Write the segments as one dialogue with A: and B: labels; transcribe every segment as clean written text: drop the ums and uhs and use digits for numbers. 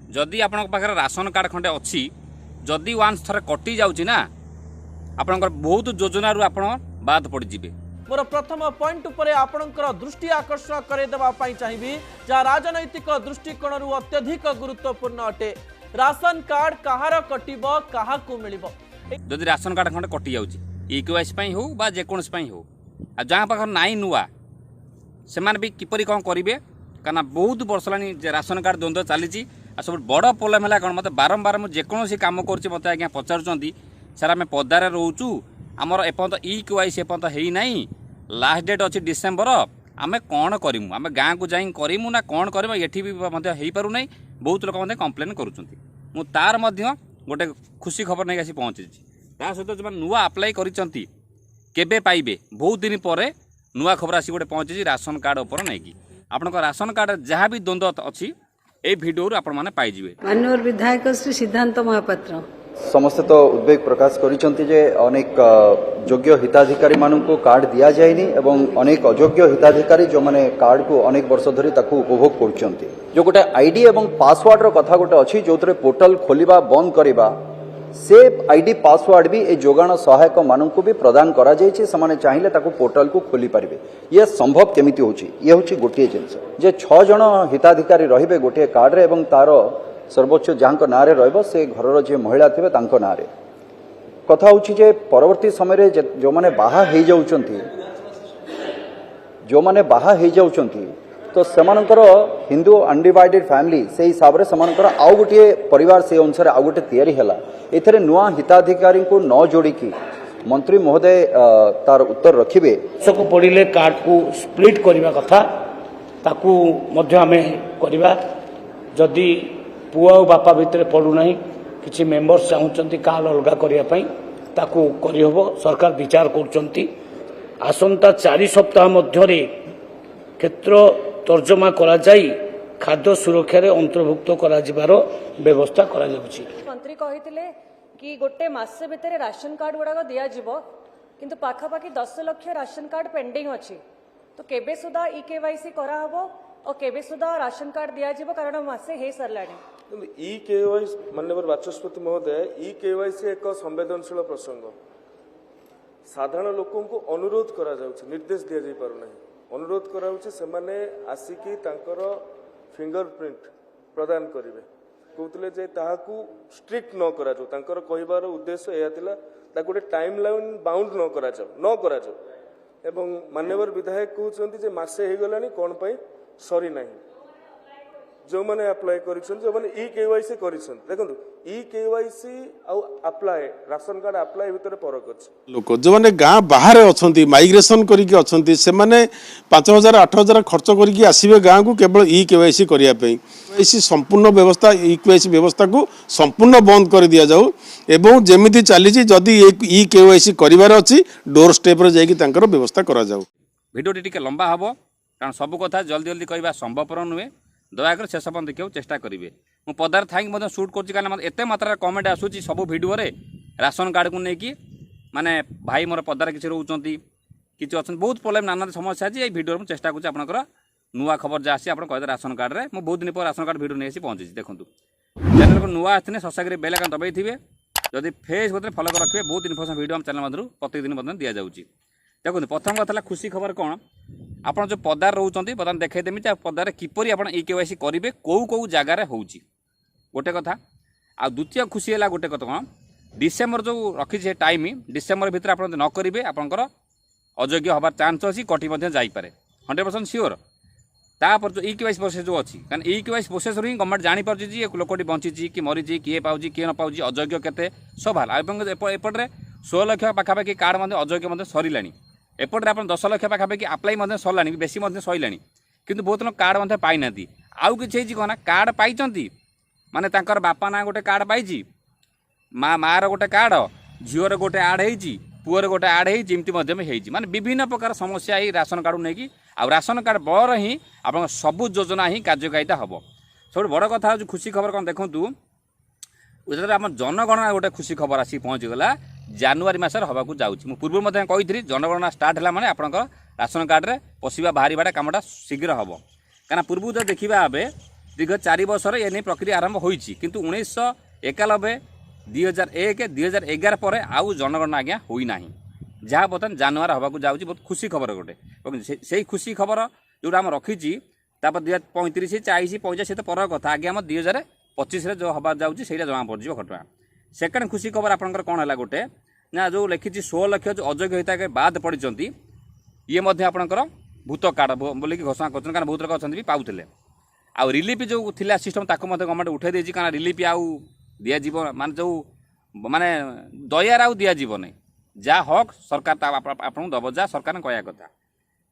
A: जदि आपण पाखे राशन कार्ड खंडे अच्छी जदि वान्स थरे कटि जाउची ना आपणकर बहुत योजना रू आपण बाद पड़ जिबे।
B: मोर प्रथम पॉइंट उपरे आपणकर दृष्टि आकर्षण करदेवा चाहिए जहाँ राजनैतिक दृष्टिकोण अत्यधिक गुरुत्वपूर्ण अटे। राशन कार्ड कहार कटिब काहाकू मिलिबो
A: जदि राशन कार्ड खंडे कटि जाउची इक्यूआईसी पई हो बा जेकोनस पई हो आ जहाँ पाखर नाई नुआ से भी किपरि कौन करेंगे कहना बहुत वर्ष लानी राशन कार्ड द्वंद्व चली सब बड़ प्रोब्लेम है कौन मत बारंबार मुझे जेकोसी कम कर मत आज्ञा पचारुंट सर आम पदार रोचु आमर एपर्त इक्यूआईसी एपर्त है ना लास्ट डेट अच्छी डिसेम्बर आम कौन करूँ आम गाँव को जाई करूँ ना कौन कर ये भी हो पार ना बहुत लोग कम्प्लेन कर तार गोटे खुशी खबर नहीं आसी पहुँची ता सहित जो नुआ आप्लाय केबे पाइबे बहुत दिन पर नुआ खबर आसी गोटे पहुँची राशन कार्ड उपर नहीं कि आपन राशन कार्ड जहाँ भी द्वंद्व अच्छी ए भिडियो आपण माने पाइजिबे।
C: माननीय विधायक श्री सिद्धांत महापात्र
D: समस्ते तो उद्वेग प्रकाश करिसेंति जे अनेक योग्य हिताधिकारी मानू कार्ड दिया जायनी एवं अनेक अयोग्य हिताधिकारी जो माने कार्ड को अनेक वर्ष धरी ताकू उपभोग करुचंती जो गोटे आईडी एवं पासवर्ड रो कथा गोटे अछि जोतरे पोर्टल खोलिबा बंद करिबा से आईडी पासवर्ड भी ए जोगाण सहायक मानू भी प्रदान करा जायछि समाने चाहिए ताकू पोर्टल को खोली पारिबे। ये संभव केमिति होछि ये होछि गोटे जिंस जे 6 जण हिताधिकारी रहिबे गोटे कार्ड रे एवं तार सर्वोच्च जहाँ ना रहिबो से घरर जे महिला थिबे तांको ना रे कथा होछि जे परवर्ती समय जो माने बाहा हे जाउचंती जो माने बाहा हे जाउचंती तो सेमानकर हिंदू अनडिवाइडेड फैमिली से हिसाब रे सेमानकर आउ गोटे परिवार से अनुसार आउ गोटे तैयारी हैला एथरे नुआ हिताधिकारी को न जोड़ी की मंत्री महोदय तार उत्तर रखिबे
E: सब पड़िले कार्ड को स्प्लिट करबा कथा ताकू मध्य आमे करबा जदि पुआ और बापा भितर पड़ू नहीं किसी मेंबर्स चाहूँगी कार्ड अलग करने ताकू करहब सरकार विचार करुँच आसंता 4 सप्ताह मध्य क्षेत्र तर्जमा करा जाई खाद्य सुरक्षा रे अंतर्भुक्त करा जिबार व्यवस्था करा जाउछि।
F: मंत्री कहिथिले कि गोटे मास भितर राशन कार्ड गुड़ाक दिया जिवो किंतु पाखापाखि 10 लाख राशन कार्ड पेंडिंग अछि तो केबे सुधा इकेवाईसी करा हबो और केबे सुधा राशन कार्ड दिया जिवो कारण मासे हे सरलाणी
G: इकेवाईसी माननीय बाचस्पति महोदय इकेवाईसी एक संवेदनशील प्रसंग साधारण लोकों को अनुरोध करा जाउछि निर्देश दिया जाई पारु नहीं अनुरोध कराउछि सेमाने आसिकी तांकर फिंगरप्रिंट प्रदान करिवे कहउतले जे ताहाकू स्ट्रिक्ट न करा जाउ तांकर कहिबार उद्देश्य एया थिला ता गोटे टाइम लाइन बाउंड न करा जाउ एवं मान्यवर विधायक कहउछन्ति जे मासे हे गलानी कोन पई सरी नाही जो माने अप्लाई करिसन जो माने इकेवाईसी करिसन देखंतु इकेवाईसी आ अप्लाई राशन कार्ड अप्लाई भितर फरक अछि
H: लोक जो माने गाँ बाहर अछंती माइग्रेशन करिके अछंती से माने 5000 8000 खर्च करिके आसीबे गाँ को केवल इकेवाईसी करिया पई इसी संपूर्ण व्यवस्था इकेवाईसी व्यवस्था को संपूर्ण बंद कर दिया जाऊ एवं जेमिति चली जदि इकेवाईसी करिवार अछि डोर स्टेप रे जाई तांकर व्यवस्था करा जाऊ।
A: भिडियो टिके लंबा हबो कारण सब कथा जल्दी जल्दी कहवा संभवपर नुहे दयाकर शेष पर्यंत देखा चेष्टा करेंगे मु पदार थी सुट करते मात्रा कमेंट आसूँ सब भिडियो राशन कार्ड को लेकिन माने भाई मोर पदार किसी रोच किसी अच्छा बहुत प्रोब्लेम नाना समस्या अच्छी ये भिडियो चेष्टा करूँ आपंकर नुआ खबर जहाँ आसी आप कहते राशन कार्ड में मुझे बहुत दिन पर राशन कार्ड भिडियो नहीं आसी पहुँची देखूँ चैनल को नुआ आसने ससागरी बेल आइकन दबाई थे जदि फेसबुक फॉलो कर रखिए बहुत इनफर्मेशन भिडियो हम चैनल मध्य प्रतिदिन दि जाऊँगी देखो प्रथम कथा खुशी खबर कौन आप जो पदार रोचे बर्तमान देखदेमी पदार किपरि आप इकेवाईसी करेंगे कौ कौ जगार हो गोटे कथा आ द्वितीय खुशी है गोटे कथा कौन डिसेम्बर जो रखी टाइम डिसेम्बर भितर आप न करेंगे आपंकर अयोग्य हबार चान्स अच्छी कटि जापे 100% सियोर तापर जो इकेवाईसी प्रोसेस जो अच्छी कारण इकेवाईसी प्रोसेस ही गवर्नमेंट जापी लोकटी बंची कि मरी किए पाँच किए न पाँच अयोग्य केते सब एपटे 16 लाख पाखापाखि कार्ड अयोग्य सरला एपटे आप 10 लाख पाखापाखि आप्लाई सरला बेसी सरला किंतु बहुत लोग कार्ड पाई ना आउ कि कहना कार्ड पाई माने तांकर बापा ना गोटे कार्ड पाई माँ गोटे कार्ड झीवर गोटे आड हो पुअर गोटे आड होती माने विभिन्न प्रकार समस्या ही राशन कार्ड नहीं आ राशन कार्ड बल ही आप सबू योजना ही कार्यकारिता हम सब बड़ कथा खुशी खबर कौन देखूँ जो आम जनगणना गोटे खुशी खबर आसी पहुँचीगला जानुआरी मसर हवाक जाऊँगी पूर्व कही जनगणना स्टार्ट है मैंने आपंकर राशन कार्ड रे पशिबा बाहर कमटा शीघ्र हम कहीं पूर्व जो देखा ए दीर्घ 4 वर्ष ए नहीं प्रक्रिया आरंभ होती किंतु 1991 2001 2011 पर आउ जनगणना आज्ञा होना जहाँ बर्तमान जानुआर हवा जाऊँगी बहुत खुशी खबर गोटे से खुशी खबर जो आम रखी तापर 2035 40 85 तो पर कथा आगे आम 2025 जो हवा जाऊँगी से जमा पड़ घटना सेकेंड खुशी खबर आपंकर कौन है गोटे ना जो लिखी 16 लाख जो अयोग्य होता है बाद पड़ती ये आपंकर भूत कार्ड बोलिक घोषणा कर कारण बहुत लोग अच्छा भी पाते आउ रिलीफ जो थिला सिस्टम ताको गवर्नमेंट उठे देछि कारण रिलीफ आउ दिया जीव मान जो माने दयार आउ दिया जीव नहीं जा हक सरकार आपन दब जा सरकार कहया कथा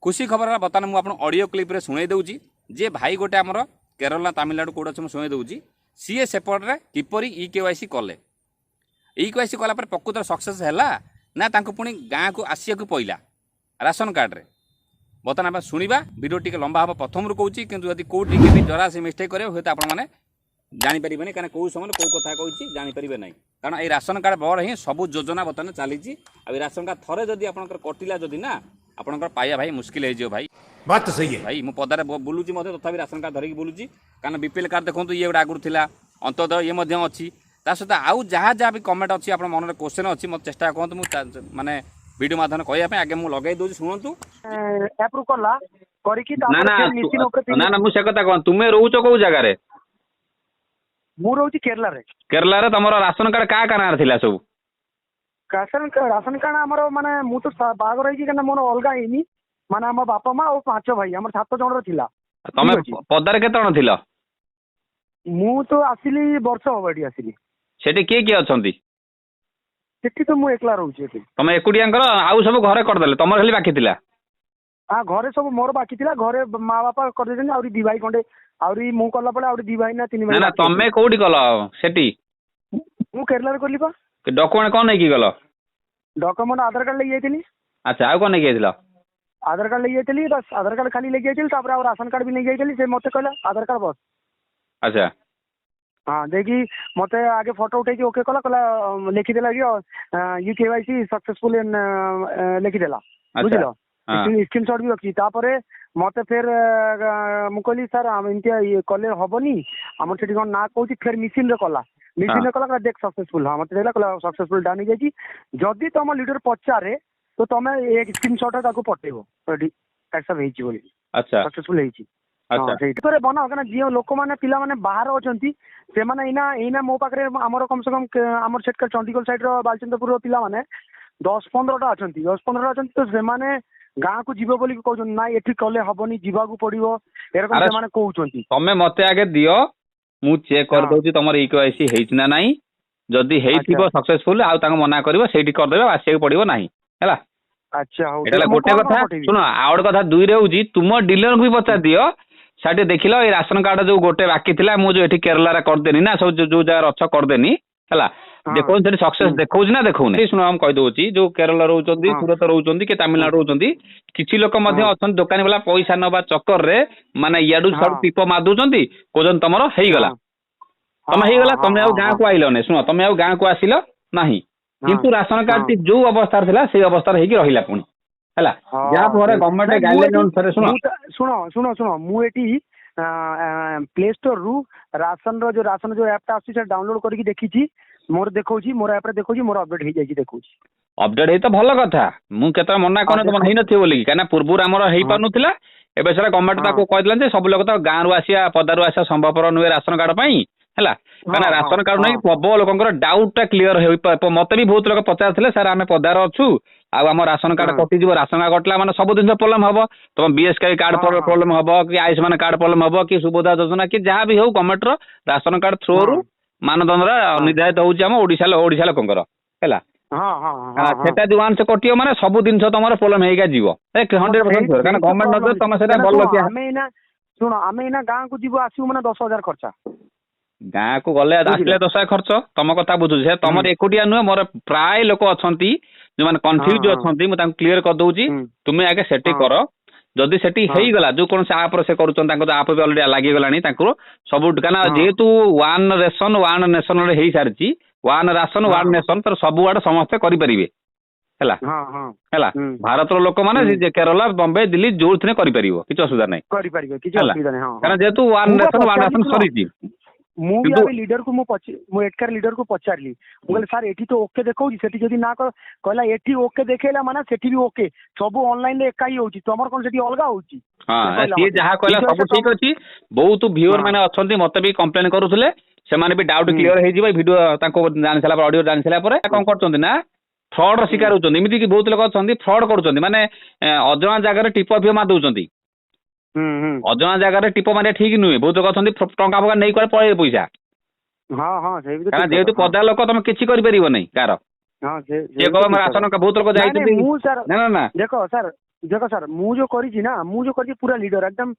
A: खुशी खबर बर्तमान मुझे आपन ऑडियो क्लिप रे सुनाई दउछि जे भाई गोटे आमर केरला तमिलनाडु कोड अच्छे सुनाई दउछि सीए सेपटे किपरि EKYC कले EKYC कला प्रकृत सक्सेस है ना तांको पुणी गाँ को आसिया को पइला राशन कार्ड रे बर्तमान आप शुणा वीडियो टी लंबा हम प्रथम कहूँ कितु यदि कौटी भी जरा से मिस्टेक करेंगे हूँ तो आपने जानीपर कहीं कौ समय कौ कथा कही जानीपर ना कारण ये राशन कार्ड बड़ ही सब योजना बर्तमान चली राशन कार्ड थरे जदि आप कटिला जदि ना आपंकर पाइबा भाई मुस्किल हो भाई
I: बात तो सही है
A: भाई मुझे पदारे बुलूची तथा राशन कार्ड धरिकी बुलूची कारण BPL कार्ड देखो ये गोटे आगुरी था अंतोदय ये अच्छी सहित आउ जहाँ जहाँ भी कमेंट अच्छी आप मन में क्वेश्चन अच्छी मत चेष्टा कहतु मुझे माने वीडियो माध्यम कहवाई आगे मुझे लगे दूसरी शुणु ना ना मुझे कथा कह तुम्हें रोच कौ जगार
J: केरला रे
A: केरला रे तुम राशन कार्ड क्या क्या थिला सब
J: राशन कार्ड आमर माने मु तो बागर होइछि मोर अलगा हेनी माने हम बापा माँ और 5 भाई आमर 7 जन थिला
A: तमे पदार केते जन थिला
J: मु तो आसिली वर्ष होबडी आसिली
A: सेठी किए अछंती
J: सेठी तो मु एकला रहउछि एठी
A: तमे एकुडियांकर आउ सब घरे कर देले तमर खाली बाकी थिला
J: हां घरे सब मोर बाकी थिला घरे माँ बापा कर देछन आउरी दी भाई कोंडे आउरी मु कला पळे आउरी दी भाई ना 3 भाई
A: ना तमे कोडी गलो सेठी
J: मु केरला रे करली बा
A: डॉक्यूमेंट कौन नहीं की गलो
J: डॉक्यूमेंट आधार कार्ड ले जाइथिली
A: अच्छा आउ कौन नहीं गेथिला
J: आधार कार्ड ले जाइथिली बस आधार कार्ड खाली ले जाइथिली तापर आ राशन कार्ड भी ले जाइथिली से मते कहला आधार कार्ड बस
A: अच्छा
J: हाँ देखी मते आगे फोटो उठे ओके कला कला लिखी देला कि EKYC सक्सेसफुल लिखी देला बुझिलो स्क्रीनशॉट भी अछि तापरे मते फिर मु कहली सर हम इंतिया ये कले हबनी हमर सेठी कोन ना कहूची फिर मिसिन रे कला देख सक्सेसफुल हाँ मत देखला सक्सेसफुल डानी जाइए जदि तुम लीडर पचारे तो तुम एक स्क्रीनशॉट ताको पठेबो एक्सेप्ट हेची बोली
A: अच्छा
J: सक्सेसफुल हेची अच्छा सेठी बनाओ कना जे लोक माने पिला माने बाहर अछंती से माने इना मो पाखरे हमर कम से कम हमर सेट का चंडीगढ़ साइड रो बालचंद्रपुर रो पिला माने 10-15 टा अछंती 10-15 टा अछंती तो से माने गाँ को जीव बोली कहउछन ना एठी कले हबनी जीवा को पड़िबो एरकम से माने कहउछंती तमे
A: मते आगे दियो मु चेक कर दउची तमर EKYC हेच ना नाही जदी हेइथिबो सक्सेसफुल आउ तांग मना करबो सेठी कर देबो आसे पड़िबो नाही हैला
J: अच्छा हो
A: एटा गोटे कथा सुनो आउड कथा दुई रे होची तुम डीलर को भी पचा दियो साटे देखिलो ए राशन कार्ड जो गोटे बाकी थिला मु जो एठी केरला रे कर देनी ना सब जो जगह अच्छा कर देनी हैला देखो सेठी सक्सेस देखौज ना देखौनी सुनो हम कहि दोची जो केरला रहउचंदी सूरत रहउचंदी के तमिलनाडु रहउचंदी किछि लोक मध्ये अछन दुकानी वाला पैसा नबा चक्कर रे माने याडू सब टिप मार दोचंदी कोजन तमरो हेई गला तमे हेई गला तमे आ गां को आइलो ने सुनो तमे आ गां को आसिलो नाही किंतु राशन कार्ड जो अवस्था थिला से अवस्था हेकी रहिला पुनी हैला जा पर गवर्नमेंट गाइडलाइन अनुसार सुनो
J: सुनो सुनो मु एटी प्ले स्टोर रु राशन जो ऐप ता आसी से डाउनलोड करके देखिछि मोर देखौछि मोर ऐप रे देखौछि मोर अपडेट हे जाइछि देखौछि
A: अपडेट हे तो भल कथा मु केतरा मना कोन त नै नथि बोली काना पूर्वुर हमर हेई पानुथिला एबे सरा गवर्नमेंट ताको कहदिलन जे सब लोग तो गां रु आसिया पदारु आसिया संभवपर नुए राशन कार्ड पई हैला काना राशन कार्ड नै प्रबल लोकंकर डाउट टा क्लियर होई मते भी बहुत लोग पचारथिले सर आमे पदार अछु आ हम राशन कार्ड कटि जीव राशन कार्ड कटला माने सब दिन प्रॉब्लम हबो तुम BSK कार्ड पर प्रॉब्लम हबो कि आयुष्मान कार्ड प्रॉब्लम हबो कि सुविधा योजना कि जहां भी हो गवर्नमेंट रो राशन कार्ड थ्रू रु मानदंड निर्धारित होउची हम ओडिसा लोकंकर हैला सेटा दिवान से कटियो माने सब दिन तमर प्रॉब्लम हेगा जीवो 100% कारण गवर्नमेंट न तम सेटा बोल कि
J: हमें ना सुनो हमें ना गां को जीवो आसीउ माने 10,000 खर्चा
A: गाँ को गले आसले 10,000 खर्च तम कथा बुझु से तमर एकुटिया नुहे मोर प्राय लोक अछंती जो माने कंफ्यूज अछंती मु तां क्लियर कर दउची तुमे आगे सेटी करो जदि सेटी हेई गला जो कोन से आप रे से करूचन तांको आप भी ऑलरेडी लागी गलानी तांको सब काना जेतु वन रेशन वन नेशन रे हेई Sarchi one ration one nation तर सब वाड समस्त करि परिबे ହେଲା
J: ହଁ ହଁ
A: ହେଲା ଭାରତର ଲୋକମାନେ ଯେ କେରଳ ବମ୍ବେ ଦିଲ୍ଲୀ ଯୋଉଥିରେ କରିପାରିବ କିଛି ଅସୁବିଧା ନାହିଁ
J: କରିପାରିବେ କିଛି
A: ହେଲା
J: ଅସୁବିଧା ନାହିଁ। ହଁ
A: କାରଣ ଯେହେତୁ ୱାନ୍
J: ମୁଁ ବା
A: ନେସନ ୱାନ୍ ରାସନ
J: ପଚାରିଲି
A: ସରିଛି
J: ମୁଁ ବି
A: କିନ୍ତୁ
J: ଆଜି ଲିଡରକୁ ମୁଁ ଏଠିକାର ଲିଡରକୁ ପଚାରିଲି ମୁଁ କହିଲି ସାର୍ ଏଠି ତ ଓକେ ଦେଖଉଛି ସେଠି ଯଦି ନା କହିଲା ଏଠି ଓକେ ଦେଖେଇଲା ମାନେ ସେଠି ବି ଓକେ ସବୁ ଅନଲାଇନ ରେ ଏକା ହିଁ ହଉଛି ତମର କଣ ସେଠି ଅଲଗା ହଉଛି?
A: ହଁ ସିଏ ଯାହା କହିଲା ସବୁ ଠିକ ଅଛି ବହୁତ ଭିଉର ମାନେ ଅଛନ୍ତି ମତେ ବି କମ୍ପ୍ଲେନ କରୁଥିଲେ ସେମାନେ ବି ଡାଉଟ୍ କ୍ଲିୟର ହେଇଯିବ ଭିଡିଓ ତାଙ୍କୁ ଜାଣି ସାରିଲା ପରେ ଅଡିଓ ଜାଣି ସାରିଲା ପରେ କଣ କରୁଛନ୍ତି ନା ଫ୍ରଡ ଶିକାର ହଉଛନ୍ତି ଏମିତି କି ବହୁତ ଲୋକ ଅଛନ୍ତି ଫ୍ରଡ କରୁଛନ୍ତି ମାନେ ଅଜଣା ଜାଗାରେ ଟିପ ଫିଅ ମାରି ଦଉଛନ୍ତି ଅଜଣା ଜାଗାରେ ଟିପ ମାରିବା ଠିକ ନୁହେଁ ବହୁତ ଲୋକ ଅଛନ୍ତି ଟଙ୍କା ଫଙ୍କା ନେଇ କୁଆଡେ ପଳେଇବେ ପଇସା
J: ହଁ ହଁ ସେଇ ବି ତ
A: କାରଣ
J: ଠିକ
A: ଯେହେତୁ
J: କଥା।
A: ପଦା ଲୋକ ତମେ କିଛି କରିପାରିବ ନାହିଁ କାହାର
J: ହଁ
A: କିଏ କହିବ ରାସନ ବହୁତ ଲୋକ ଯାଇଛନ୍ତି
J: ମୁଁ ସାର୍
A: ନା ନା ନା
J: ଦେଖ ସାର୍ ମୁଁ ଯୋଉ କରିଛି ନା ମୁଁ ଯୋଉ କରିଛି ପୁରା ଲିଡର ଏକଦମ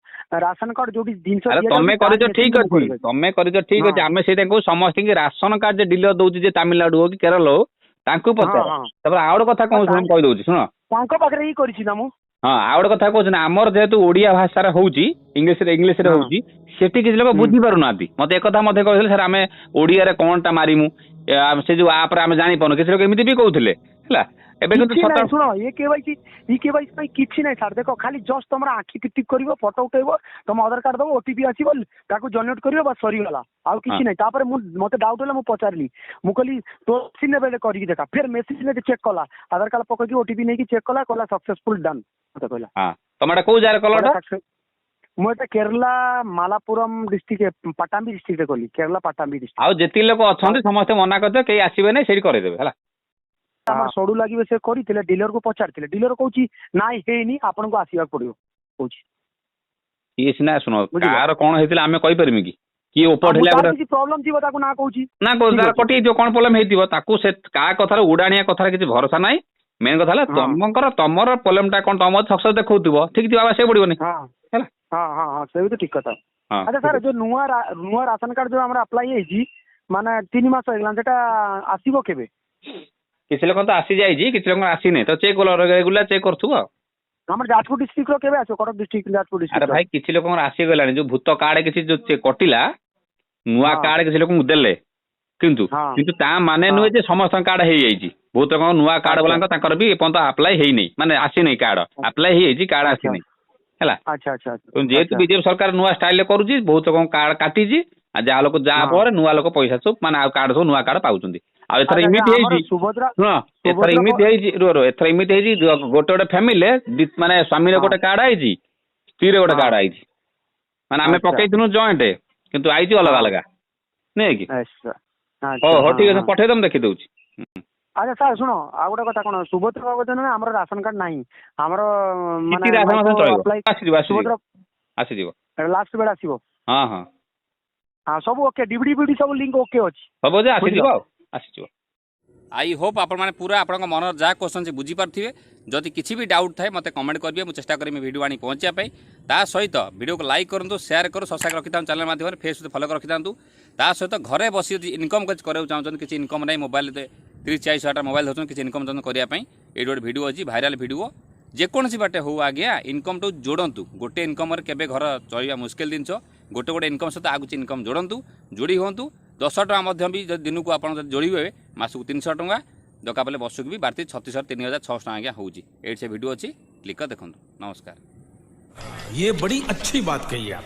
J: ରାସନ କାର୍ଡ ଯୋଉଠି ଜିନିଷ
A: ଆରେ
J: ଦିଆଯାଉଛି,
A: ତମେ
J: ତା
A: କରିଛ
J: machine
A: ଠିକ
J: ମୁଁ
A: ଅଛି
J: କରିବି।
A: ତମେ କରିଛ ଠିକ
J: ହଁ।
A: ଅଛି ଆମେ ସେଇଟା କହୁ ସମସ୍ତଙ୍କୁ ରାସନ କାର୍ଡ ଯେ ଡିଲର ଦଉଛି ଯେ ତାମିଲନାଡୁ ହଉ କି କେରଳ ହଉ ତାଙ୍କୁ ପଚାର
J: ହଁ।
A: ତାପରେ ଆଉ ଗୋଟେ କଥା କଣ ମୁଁ କହିଦଉଛି ଶୁଣ
J: ତାଙ୍କ ପାଖରେ ହିଁ କରିଛି ନା ମୁଁ।
A: ହଁ ଆଉ ଗୋଟେ କଥା କହୁଛି ନା ଆମର ଯେହେତୁ ଓଡିଆ ଭାଷାରେ ହଉଛି ଇଂଲିଶରେ
J: ହଁ।
A: ହଉଛି ସେଠି କିଛି ଲୋକ ବୁଝିପାରୁନାହାନ୍ତି ମତେ ଏକଥା ମଧ୍ୟ କହିଥିଲେ ସାର୍ ଆମେ ଓଡିଆରେ କଣଟା ମାରିମୁ ସେ ଯୋଉ ଆପରେ ଆମେ ଜାଣିପାରୁନୁ କିଛି ଲୋକ ଏମିତି ବି କହୁଥିଲେ ହେଲା ଏବେ କିନ୍ତୁ
J: କିଛି
A: ସତ
J: ନାହିଁ ଶୁଣ ଏ କେୱାଇସି ପାଇଁ କିଛି ନାହିଁ ସାର୍ ଦେଖ ଖାଲି ଜଷ୍ଟ ତମର ଆଖି ଟିକ୍ କରିବ ଫଟୋ ଉଠେଇବ ତମ ଆଧାର କାର୍ଡ ଦବ ଓଟିପି ଆସିବ ତାକୁ ଜନେରେଟ୍ କରିବ ବାସ୍ ସରିଗଲା ଆଉ କିଛି ନାହିଁ। ତାପରେ ମତେ ଡାଉଟ୍ ହେଲା ମୁଁ ପଚାରିଲି ମୁଁ କହିଲି ତୋ ମେସିନ୍ ରେ କରିକି ଦେଖା ଫେର ମେସିନ୍ ରେ ଚେକ୍ କଲା ଆଧାର କାର୍ଡ ପକେଇକି ଓଟିପି ନେଇକି ଚେକ୍ କଲା ସକ୍ସେସଫୁଲ ଡନ୍ ମତେ କହିଲା।
A: ହଁ ତମେ ଏଟା କୋଉ ଜାଗାରେ କଲଟା
J: ମୁଁ ଏଟା କେରଲା ମାଲାପୁରମ ଡିଷ୍ଟ୍ରିକ୍ଟ ପାଟାମ୍ବି ଡିଷ୍ଟ୍ରିକ୍ଟରେ କଲି କେରଲା ପାଟାମ୍ବି ଡିଷ୍ଟ୍ରିକ୍ଟ।
A: ଆଉ ଯେତିକି ଲୋକ ଅଛନ୍ତି ସମସ୍ତେ ମନା କରିଦେବେ କେହି ଆସିବେ ନାହିଁ ସେଇଠି କରେଇଦେବେ ହେଲା
J: ଆମର ସଡୁ ଲାଗିବେ ସେ କରିଥିଲେ ଡିଲରକୁ ପଚାରିଥିଲେ ଡିଲର କହୁଛି ନାଇଁ ହେଇନି ଆପଣଙ୍କୁ ଆସିବାକୁ ପଡିବ କହୁଛି।
A: ଇଏ ସିନା ଶୁଣ
J: ବୁଝିଲ?
A: କାହାର କଣ ହେଇଥିଲା ଆମେ କହିପାରିବୁ କି କିଏ ଉପଟ ହେଲା
J: ତାର
A: ଗୋଟେ
J: କିଛି ପ୍ରୋବ୍ଲେମ ଥିବ ତାକୁ ନା କହୁଛି
A: ନା ତାର କଟି ହେଇଥିବ କଣ ପ୍ରୋବ୍ଲେମ ହେଇଥିବ ତାକୁ ସେ କାହା କଥାରେ ଉଡାଣିଆ କଥାରେ କିଛି ଭରସା ନାହିଁ ମେନ୍ କଥା ହେଲା ତମର ପ୍ରୋବ୍ଲେମ ଟା କଣ ତମ ସକ୍ସେସ ଦେଖଉଥିବ ଠିକ ଥିବ ଆସିବାକୁ ପଡିବନି
J: ହଁ
A: ହେଲା
J: ହଁ ସେ ବି ତ ଠିକ କଥା।
A: ହଁ
J: ଆଚ୍ଛା ସାର୍ ଯୋଉ ନୂଆ ରାସନ କାର୍ଡ ଯୋଉ ଆମର ଆପ୍ଲାଏ ହେଇଛି ମାନେ 3 ମାସ ହେଇଗଲାଣି ସେଟା ଆସିବ କେବେ?
A: କିଛି ଲୋକ ତ ଆସିଯାଇଛି କିଛି ଲୋକ ଆସିନି ତ ଚେକ୍ କଲ ରେଗୁଲାର ଚେକ୍ କରୁଥିବ ଆଉ
J: ଆମର ଯାଜପୁର ଡିଷ୍ଟ୍ରିକ୍ଟ ର କେବେ ଆସିବ କଟକ ଡିଷ୍ଟ୍ରିକ୍ଟ ଯାଜପୁର
A: ଆରେ
J: ଡିଷ୍ଟ୍ରିକ୍ଟ?
A: ଭାଇ କିଛି ଲୋକଙ୍କର ଆସିଗଲାଣି ଯୋଉ ଭୂତ କାର୍ଡ କିଛି ଯୋଉ କଟିଲା ନୂଆ କାର୍ଡ କିଛି ଲୋକଙ୍କୁ ଦେଲେ କିନ୍ତୁ ତା ମାନେ ନୁହେଁ ଯେ ସମସ୍ତଙ୍କ କାର୍ଡ ହେଇଯାଇଛି ବହୁତ ଲୋକଙ୍କ ନୂଆ କାର୍ଡ ବାଲାଙ୍କ ତାଙ୍କର ବି ଏପର୍ଯ୍ୟନ୍ତ ଆପ୍ଲାଏ ହେଇନି ମାନେ ଆସିନି କାର୍ଡ ଆପ୍ଲାଏ ହେଇଯାଇଛି କାର୍ଡ ଆସିନି ହେଲା ଯେହେତୁ ବିଜେପି ସରକାର ନୂଆ ଷ୍ଟାଇଲରେ କରୁଛି ବହୁତ ଲୋକଙ୍କ କାର୍ଡ କାଟିଛି ଆଉ ଯାହା ଲୋକ ଯାହା ପରେ ନୂଆ ଲୋକ ପଇସା ସବୁ ମାନେ ଆଉ କାର୍ଡ ସବୁ ନୂଆ କାର୍ଡ ପାଉଛନ୍ତି ଆଉ ଏଥର ଏମିତି ହେଇଛି ଶୁଣ ଏଥର ଏମିତି ହେଇଛି ଏଥର ଏମିତି ହେଇଛି ଗୋଟେ ଫ୍ୟାମିଲିରେ ମାନେ ସ୍ୱାମୀର ଗୋଟେ କାର୍ଡ ଆଇଛି ସ୍ତ୍ରୀର ଗୋଟେ କାର୍ଡ ଆଇଛି ମାନେ ଆମେ ପକେଇଥିଲୁ ଜଏଣ୍ଟ କିନ୍ତୁ ଆଇଛି ଅଲଗା ଅଲଗା ନୁହେଁ କି ହଉ ଠିକ ଅଛି ପଠେଇଦମ ଦେଖିଦଉଛି।
J: ଆଚ୍ଛା ସାର୍ ଶୁଣ ଆଉ ଗୋଟେ କଥା କଣ ସୁଭଦ୍ରା ଯୋଜନା ଆମର ରାସନ କାର୍ଡ ନାହିଁ ଆମର
A: ଆସିଯିବ
J: ଲାଷ୍ଟ ବେଳେ ଆସିବ।
A: ହଁ ହଁ
J: ହଁ ସବୁ ଓକେ ଡିଭିଡି ଫିଡି ସବୁ ଲିଙ୍କ ଓକେ ଅଛି
A: ସବୁ ଯେ ଆସିଯିବ ଆଉ ଆସିଯିବ। ଆଇ ହୋପ୍ ଆପଣମାନେ ପୁରା ଆପଣଙ୍କ ମନର ଯାହା କ୍ୱେଶ୍ଚନ୍ ସେ ବୁଝିପାରୁଥିବେ ଯଦି କିଛି ବି ଡାଉଟ୍ ଥାଏ ମୋତେ କମେଣ୍ଟ କରିବେ ମୁଁ ଚେଷ୍ଟା କରିବି ଭିଡ଼ିଓ ଆଣି ପହଞ୍ଚିବା ପାଇଁ ତା ସହିତ ଭିଡ଼ିଓକୁ ଲାଇକ୍ କରନ୍ତୁ ସେୟାର କରୁ ସବସ୍କ୍ରାଇବ୍ ରଖିଥାନ୍ତୁ ଚ୍ୟାନେଲ୍ ମାଧ୍ୟମରେ ଫେସବୁକ୍ ଫଲୋ ରଖିଥାନ୍ତୁ ତା ସହିତ ଘରେ ବସି ଯଦି ଇନକମ୍ କିଛି କରିବାକୁ ଚାହୁଁଛନ୍ତି କିଛି ଇନକମ୍ ନାହିଁ ମୋବାଇଲରେ 30-40 ହଜାର ମୋବାଇଲ ଧରୁଛନ୍ତି କିଛି ଇନକମ୍ କରିବା ପାଇଁ ଏଇଠି ଗୋଟେ ଭିଡ଼ିଓ ଅଛି ଭାଇରାଲ ଭିଡ଼ିଓ ଯେକୌଣସି ବାଟେ ହଉ ଆଜ୍ଞା ଇନକମ୍ଠୁ ଯୋଡ଼ନ୍ତୁ ଗୋଟେ ଇନକମ୍ରେ କେବେ ଘର ଚଳିବା ମୁସ୍କିଲ ଜିନିଷ ଗୋଟେ ଇନକମ୍ ସହିତ ଆଉ କିଛି ଇନକମ୍ ଯୋଡ଼ନ୍ତୁ ଯୋଡ଼ି ହୁଅନ୍ତୁ 10 ଟଙ୍କା ମଧ୍ୟ ବି ଯଦି ଦିନକୁ ଆପଣ ଯଦି ଯୋଡ଼ିବେ ମାସକୁ 300 ଟଙ୍କା ଦରକାର ପଡ଼ିଲେ ବର୍ଷକୁ ବି 36,000-3,600 ଟଙ୍କା ଆଜ୍ଞା ହେଉଛି ଏଇଠି ସେ ଭିଡ଼ିଓ ଅଛି କ୍ଲିକ୍ କରି ଦେଖନ୍ତୁ ନମସ୍କାର।
I: ये बड़ी अच्छी बात कही आप।